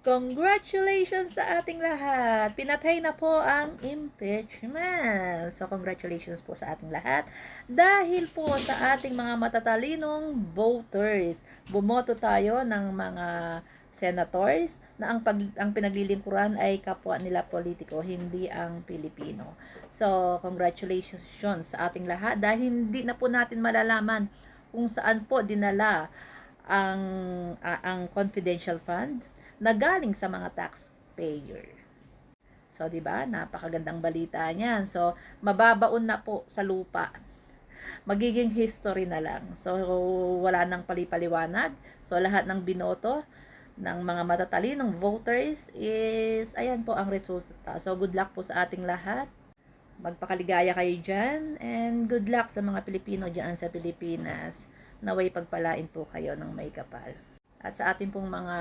Congratulations sa ating lahat! Pinatay na po ang impeachment. So, congratulations po sa ating lahat. Dahil po sa ating mga matatalinong voters, bumoto tayo ng mga senators na ang pinaglilingkuran ay kapwa nila politiko, hindi ang Pilipino. So, congratulations sa ating lahat dahil hindi na po natin malalaman kung saan po dinala ang confidential fund na galing sa mga taxpayer. So, 'di ba? Napakagandang balita niyan. So, mababaon na po sa lupa. Magiging history na lang. So, wala nang palipaliwanag. So, lahat ng binoto ng mga matatalinong voters is ayan po ang resulta. So, good luck po sa ating lahat. Magpakaligaya kayo dyan and good luck sa mga Pilipino dyan sa Pilipinas. Naway pagpalain po kayo ng may kapal. At sa ating pong mga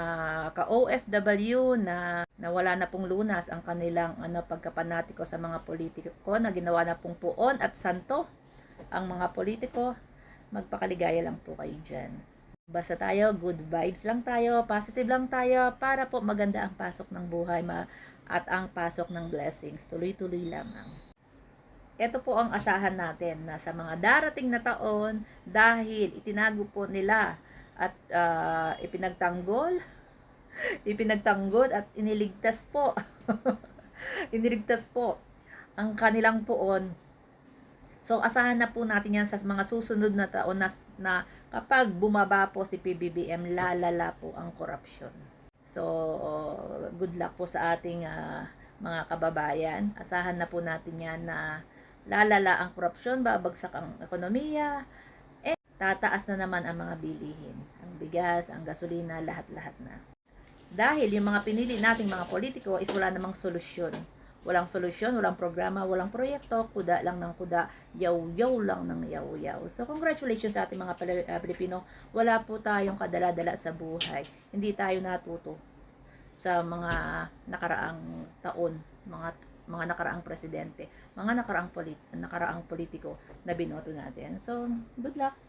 ka-OFW na wala na pong lunas ang kanilang pagkapanatiko sa mga politiko na ginawa na pong puon at santo ang mga politiko, magpakaligaya lang po kayo dyan. Basta tayo, good vibes lang tayo, positive lang tayo para po maganda ang pasok ng buhay at ang pasok ng blessings. Tuloy-tuloy lamang. Ito po ang asahan natin na sa mga darating na taon dahil itinago po nila at ipinagtanggol at iniligtas po iniligtas po ang kanilang poon. So asahan na po natin yan sa mga susunod na taon na kapag bumaba po si PBBM, lalala po ang korupsyon. So good luck po sa ating mga kababayan. Asahan na po natin yan na lalala ang korupsyon, babagsak ang ekonomiya, tataas na naman ang mga bilihin. Ang bigas, ang gasolina, lahat-lahat na. Dahil yung mga pinili nating mga politiko is wala namang solusyon. Walang solusyon, walang programa, walang proyekto, kuda lang ng kuda, yaw-yaw lang ng yaw-yaw. So, congratulations sa ating mga Pilipino. Wala po tayong kadala-dala sa buhay. Hindi tayo natuto sa mga nakaraang taon, mga nakaraang presidente, mga nakaraang politiko na binoto natin. So, good luck!